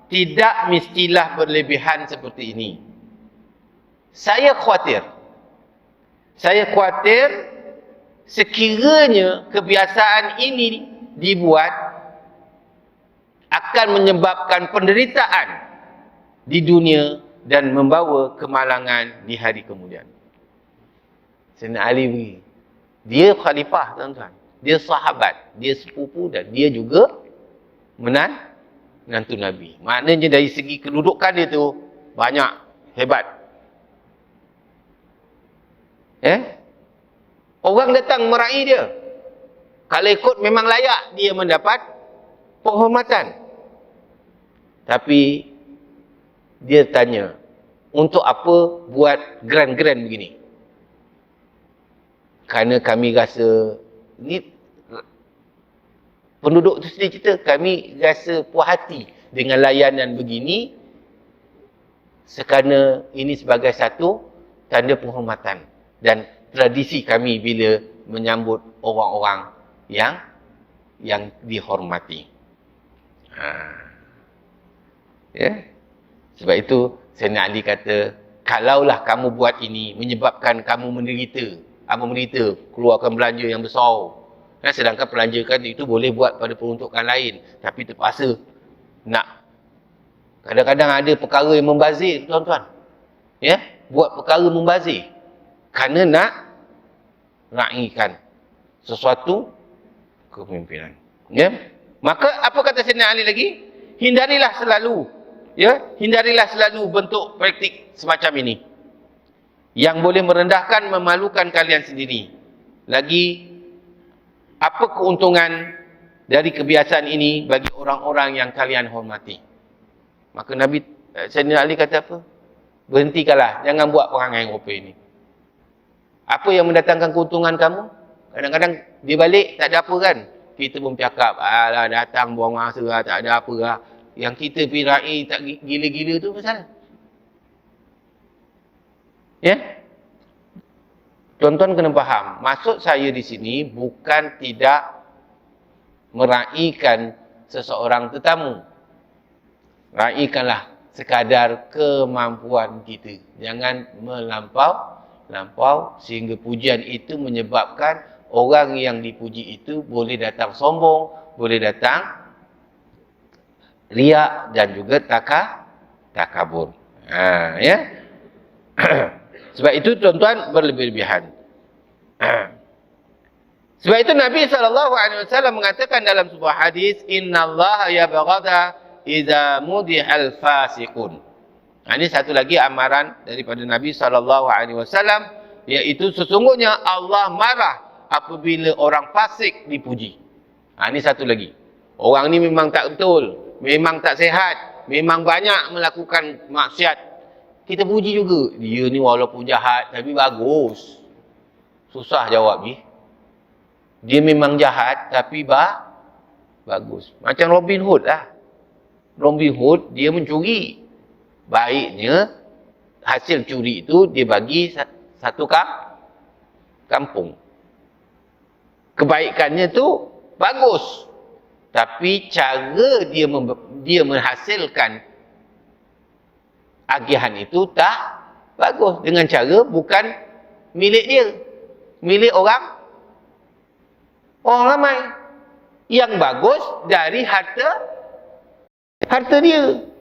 tidak mestilah berlebihan seperti ini. Saya khawatir sekiranya kebiasaan ini dibuat akan menyebabkan penderitaan di dunia dan membawa kemalangan di hari kemudian. Sayyidina Ali begini. Dia khalifah, tuan-tuan. Dia sahabat, dia sepupu dan dia juga menantu Nabi. Maknanya dari segi kedudukan dia tu banyak, hebat. Orang datang meraih dia. Kalau ikut memang layak dia mendapat penghormatan. Tapi dia tanya, untuk apa buat grand-grand begini? Kerana kami rasa, ni penduduk tu sendiri cerita, kami rasa puas hati dengan layanan begini, sekana ini sebagai satu tanda penghormatan dan tradisi kami bila menyambut orang-orang yang dihormati. Ya. Sebab itu Sayyidina Ali kata, kalaulah kamu buat ini menyebabkan kamu menderita, keluarkan belanja yang besar. Sedangkan pelanjakan itu boleh buat pada peruntukan lain, tapi terpaksa nak. Kadang-kadang ada perkara yang membazir, tuan-tuan. Ya, buat perkara membazir kerana nak raihkan sesuatu kepimpinan. Ya. Maka apa kata Sayyidina Ali lagi? Hindarilah selalu bentuk praktik semacam ini yang boleh merendahkan, memalukan kalian sendiri. Lagi, apa keuntungan dari kebiasaan ini bagi orang-orang yang kalian hormati? Maka Sayyidina Ali kata apa? Berhentikanlah, jangan buat perangai rupa ini. Apa yang mendatangkan keuntungan kamu? Kadang-kadang dia balik, tak ada apa kan? Kita pun cakap, alah datang buang masa lah, tak ada apa lah. Yang kita pergi raih tak gila-gila tu pasal. Ya? Tuan-tuan kena faham, maksud saya di sini bukan tidak meraihkan seseorang tetamu. Raihkanlah sekadar kemampuan kita. Jangan melampau sehingga pujian itu menyebabkan orang yang dipuji itu boleh datang sombong, boleh datang riak dan juga takabur. Ya. Sebab itu tuan-tuan berlebih-lebihan. Sebab itu Nabi SAW mengatakan dalam sebuah hadis, innallaha yabghada idza mudihal fasiqun. Ini satu lagi amaran daripada Nabi SAW, iaitu sesungguhnya Allah marah apabila orang fasik dipuji. Ini satu lagi. Orang ni memang tak betul, memang tak sihat, memang banyak melakukan maksiat. Kita puji juga. Dia ni walaupun jahat tapi bagus. Susah jawab ni. Dia memang jahat tapi bagus. Macam Robin Hood lah. Robin Hood dia mencuri. Baiknya hasil curi itu dia bagi satu kampung. Kebaikannya tu bagus. Tapi cara dia menghasilkan agihan itu tak bagus. Dengan cara bukan milik dia. Milik orang ramai. Yang bagus dari harta dia.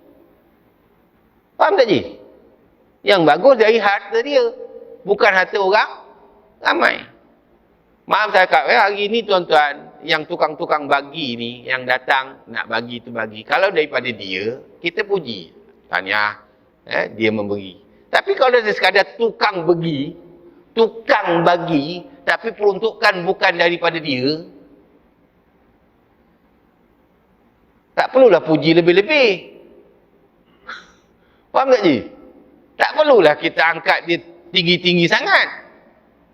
Faham tak, Ji? Yang bagus dari harta dia. Bukan harta orang ramai. Maaf saya cakap, hari ni tuan-tuan, yang tukang-tukang bagi ni, yang datang nak bagi tu bagi. Kalau daripada dia, kita puji. Tanya, dia memberi. Tapi kalau dia sekadar tukang bagi, tapi peruntukan bukan daripada dia, tak perlulah puji lebih-lebih. Faham tak, Ji? Tak perlulah kita angkat dia tinggi-tinggi sangat.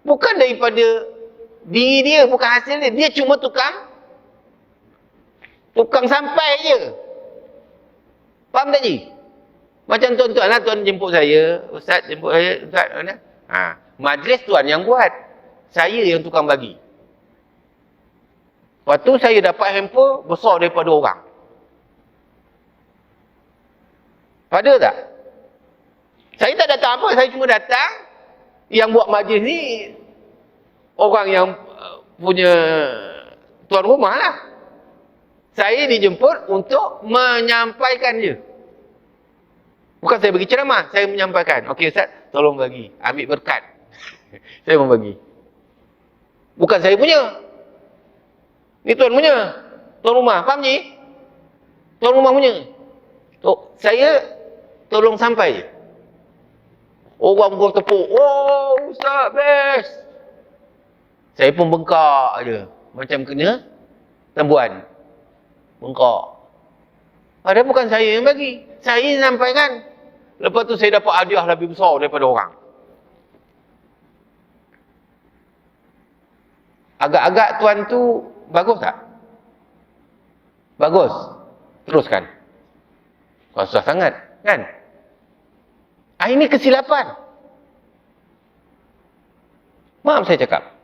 Bukan daripada diri dia, bukan hasil dia. Dia cuma tukang sampai je. Faham tak, Ji? Macam tuan-tuan lah, tuan jemput saya, Ustaz jemput saya, Ustaz mana? Majlis tuan yang buat. Saya yang tukang bagi. Lepas tu saya dapat hamper besar daripada orang. Pada tak? Saya tak datang apa, saya cuma datang. Yang buat majlis ni orang yang punya tuan rumah lah. Saya dijemput untuk menyampaikan je. Bukan saya bagi ceramah, saya menyampaikan. Okey Ustaz, tolong bagi, ambil berkat. Saya mau bagi. Bukan saya punya. Ni tuan punya. Tuan rumah, faham je? Tuan rumah punya. Saya tolong sampai je. Orang pun tepuk. Oh, Ustaz, best. Saya pun bengkak je. Macam kena tembuan. Bengkak. Padahal bukan saya yang bagi. Saya yang sampaikan. Lepas tu saya dapat hadiah lebih besar daripada orang. Agak-agak tuan tu bagus tak? Bagus. Teruskan. Susah sangat, kan? Ini kesilapan. Maaf saya cakap.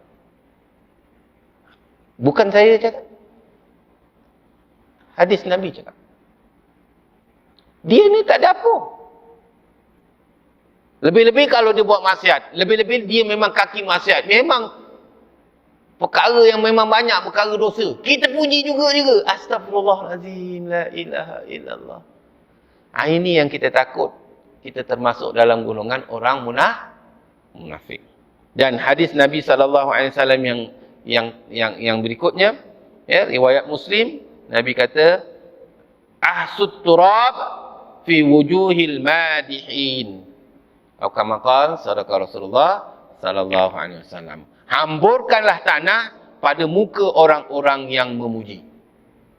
Bukan saya cakap. Hadis Nabi cakap. Dia ni tak ada apa. Lebih-lebih kalau dia buat maksiat. Lebih-lebih dia memang kaki maksiat. Memang perkara yang memang banyak perkara dosa. Kita puji juga. Astagfirullahalazim. La ilaha illallah. Ini yang kita takut. Kita termasuk dalam golongan orang munafik. Dan hadis Nabi SAW yang berikutnya, ya, riwayat Muslim, Nabi kata, ahsut turab fi wujuhil madihin. Atau kama qala sadaqa Rasulullah sallallahu alaihi wasallam. Hamburkanlah tanah pada muka orang-orang yang memuji.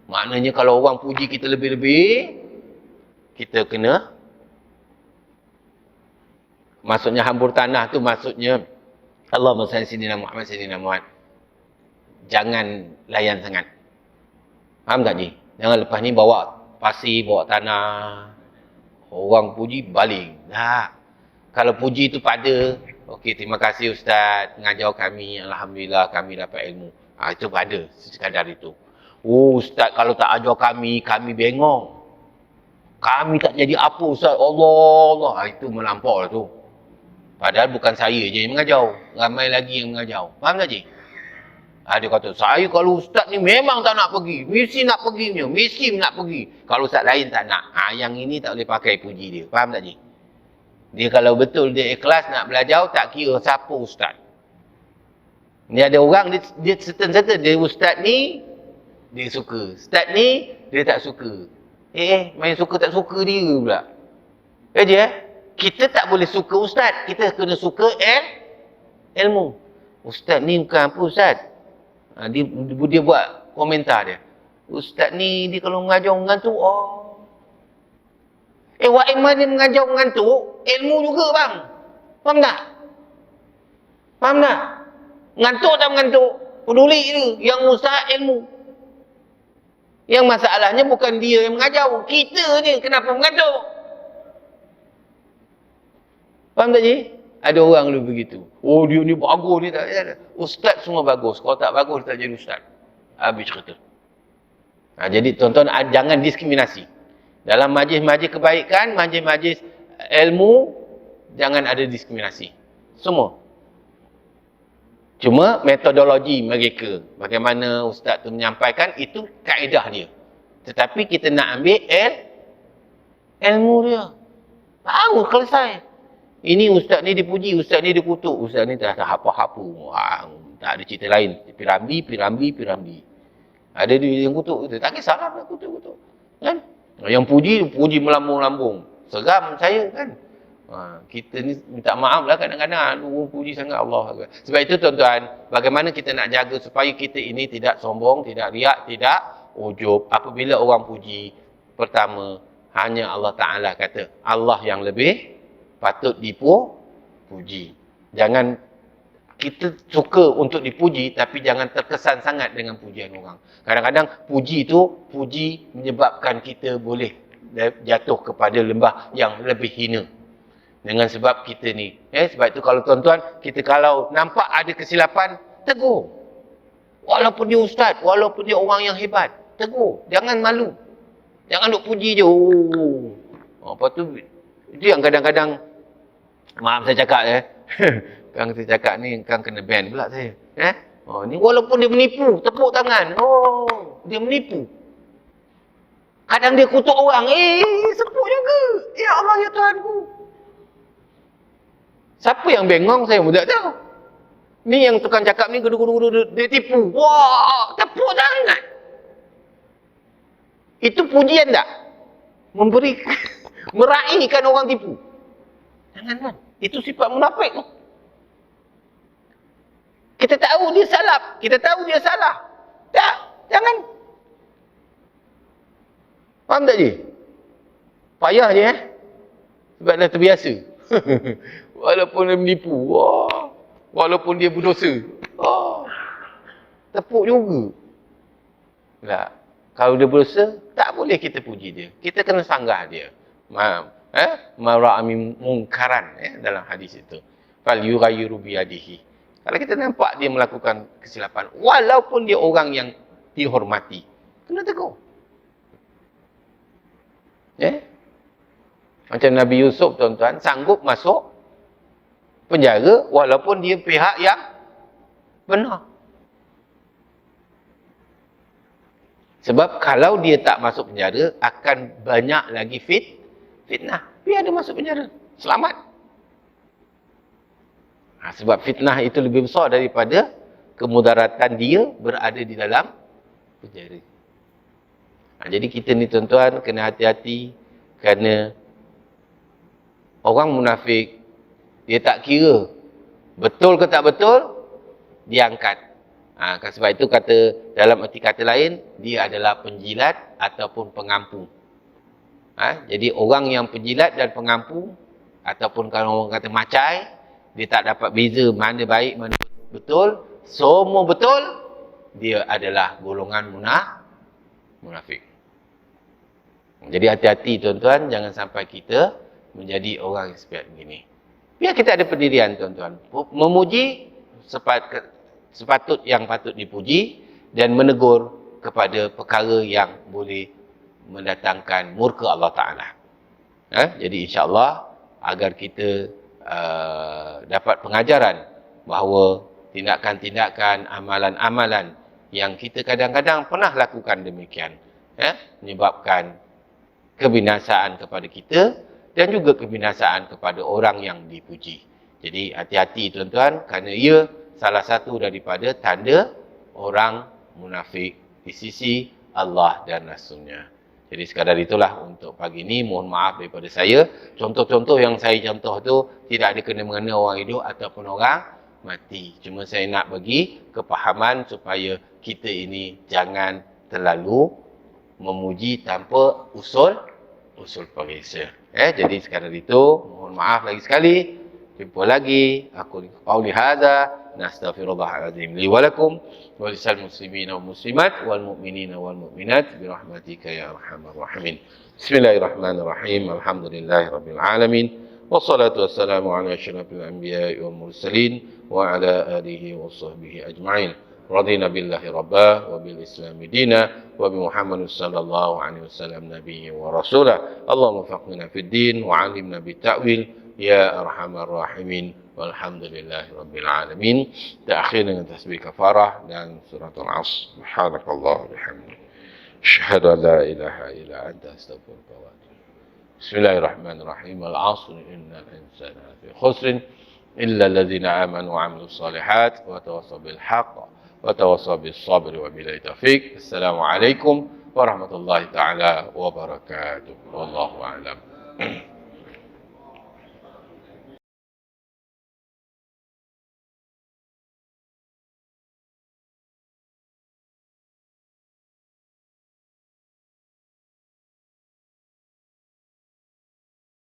Maknanya kalau orang puji kita lebih-lebih, kita kena, maksudnya hambur tanah tu maksudnya Allahumma salli sayyidina Muhammad sayyidina Muhammad. Jangan layan sangat. Faham tak, Ji? Jangan lepas ni bawa pasir, bawa tanah. Orang puji balik. Tak. Kalau puji tu pada, okey, terima kasih Ustaz mengajar kami, alhamdulillah kami dapat ilmu. Itu pada sekadar itu. Oh Ustaz, kalau tak ajar kami bengong. Kami tak jadi apa Ustaz. Allah. Itu melampau lah tu. Padahal bukan saya je yang mengajar. Ramai lagi yang mengajar. Faham tak, Cik? Dia kata, saya kalau Ustaz ni memang tak nak pergi. Mesti nak pergi punya. Mesti nak pergi. Kalau Ustaz lain tak nak. Yang ini tak boleh pakai puji dia. Faham tak, Cik? Dia kalau betul dia ikhlas nak belajar, tak kira siapa Ustaz. Ni ada orang dia certain dia ustaz ni dia suka, ustaz ni dia tak suka. Main suka tak suka dia pula. Kita tak boleh suka ustaz, kita kena suka ilmu. Ustaz ni bukan apa ustaz. Dia buat komentar dia. Ustaz ni dia kalau mengajar orang tu, Wak Iman dia mengajar orang tu, ilmu juga bang. Faham tak? Faham tak? Ngantuk tak mengantuk? Peduli je. Yang ustaz ilmu. Yang masalahnya bukan dia yang mengajar. Kita ni kenapa mengantuk? Faham tak je? Ada orang lu begitu. Dia ni bagus ni tak. Ustaz semua bagus. Kalau tak bagus tak jadi ustaz. Habis cerita. Jadi tuan-tuan jangan diskriminasi. Dalam majlis-majlis kebaikan, majlis-majlis ilmu, jangan ada diskriminasi. Semua. Cuma metodologi mereka, bagaimana ustaz tu menyampaikan, itu kaedah dia. Tetapi kita nak ambil ilmu dia. Baru selesai. Ini ustaz ni dipuji, ustaz ni dikutuk, ustaz ni tak apa-apa. Tak ada cerita lain. Piramli. Ada dia yang kutuk kita. Tak kisahlah nak kutuk. Kan? Yang puji melambung-lambung. Seram saya kan. Kita ni minta maaf lah kadang-kadang puji sangat Allah. Sebab itu tuan-tuan, bagaimana kita nak jaga supaya kita ini tidak sombong, tidak riak, tidak ujub. Apabila orang puji, pertama, hanya Allah Ta'ala kata, Allah yang lebih patut dipuji. Jangan kita suka untuk dipuji, tapi jangan terkesan sangat dengan pujian orang. Kadang-kadang puji menyebabkan kita boleh jatuh kepada lembah yang lebih hina. Dengan sebab kita ni. Sebab itu kalau tuan-tuan, kita kalau nampak ada kesilapan, tegur. Walaupun dia ustaz, walaupun dia orang yang hebat, tegur. Jangan malu. Jangan duk puji je. Lepas tu, itu yang kadang-kadang, maaf saya cakap Kang saya cakap ni, Kang kena ban pula saya. Ni walaupun dia menipu, tepuk tangan. Dia menipu. Kadang dia kutuk orang, sepuk juga. Ya Allah, ya Tuhanku. Siapa yang bengong saya pun tak tahu. Ni yang tukang cakap ni gudu-gudu dia tipu. Wah, tepuk tangan. Itu pujian tak? Meraihkan orang tipu. Jangan kan? Itu sifat munafik tu. Kita tahu dia salah. Kita tahu dia salah. Tak, jangan. Faham tak je? Payah je sebab dah terbiasa. Walaupun dia menipu, walaupun dia berdosa, tepuk juga. Tak. Kalau dia berdosa, tak boleh kita puji dia. Kita kena sanggah dia. Mara'ami mungkaran dalam hadis itu. Fal yughayyiru biyadihi. Kalau kita nampak dia melakukan kesilapan, walaupun dia orang yang dihormati, kena tegur. Macam Nabi Yusuf tuan-tuan, sanggup masuk penjara walaupun dia pihak yang benar. Sebab kalau dia tak masuk penjara, akan banyak lagi fitnah. Biar dia masuk penjara. Selamat. Sebab fitnah itu lebih besar daripada kemudaratan dia berada di dalam penjara. Jadi kita ni tuan-tuan kena hati-hati kerana orang munafik, dia tak kira betul ke tak betul, dia angkat. Sebab itu kata, dalam erti kata lain, dia adalah penjilat ataupun pengampu. Jadi orang yang penjilat dan pengampu, ataupun kalau orang kata macai, dia tak dapat beza mana baik, mana betul, semua betul, dia adalah golongan munafik. Jadi hati-hati tuan-tuan, jangan sampai kita menjadi orang yang seperti begini. Biar kita ada pendirian tuan-tuan. Memuji sepatut yang patut dipuji dan menegur kepada perkara yang boleh mendatangkan murka Allah Ta'ala. Jadi insya-Allah agar kita dapat pengajaran bahawa tindakan-tindakan, amalan-amalan yang kita kadang-kadang pernah lakukan demikian, menyebabkan kebinasaan kepada kita dan juga kebinasaan kepada orang yang dipuji. Jadi hati-hati tuan-tuan, kerana ia salah satu daripada tanda orang munafik di sisi Allah dan Rasulnya. Jadi sekadar itulah untuk pagi ini. Mohon maaf daripada saya. Contoh-contoh yang saya contoh tu tidak ada kena-mengena orang hidup ataupun orang mati. Cuma saya nak bagi kepahaman supaya kita ini jangan terlalu memuji tanpa usul perisa. Jadi sekadar itu, mohon maaf lagi sekali. Jumpa lagi. Aku qauli hadza nastaghfirullahalazim li wa lakum wa lisal muslimin wal muslimat wal mu'minin wal mu'minat bi rahmatika ya arhamar rahimin. Bismillahirrahmanirrahim. Alhamdulillahirabbil alamin. Wassalatu wassalamu ala asyrafil anbiya'i wal mursalin wa ala alihi wa sahbihi ajma'in. رضينا بالله ربا وبالإسلام دينا وبمحمد صلى الله عليه وسلم نبيا ورسولا اللهم وفقنا في الدين وعلمنا بالتأويل يا أرحم الراحمين والحمد لله رب العالمين. تأخير dengan tasbih kafarah dan surat al-'asr. Subhanakallah wa bihamdik. Asyhadu an la ilaha illa anta astaghfiruka wa atubu ilaik. Bismillahirrahmanirrahim. Al-'asr innal insana lafi khusr illa alladhina amanu wa 'amilus shalihat wa tawassaw bil haqq وتواصوا بالصبر وبالله التوفيق. السلام عليكم ورحمة الله تعالى وبركاته والله أعلم.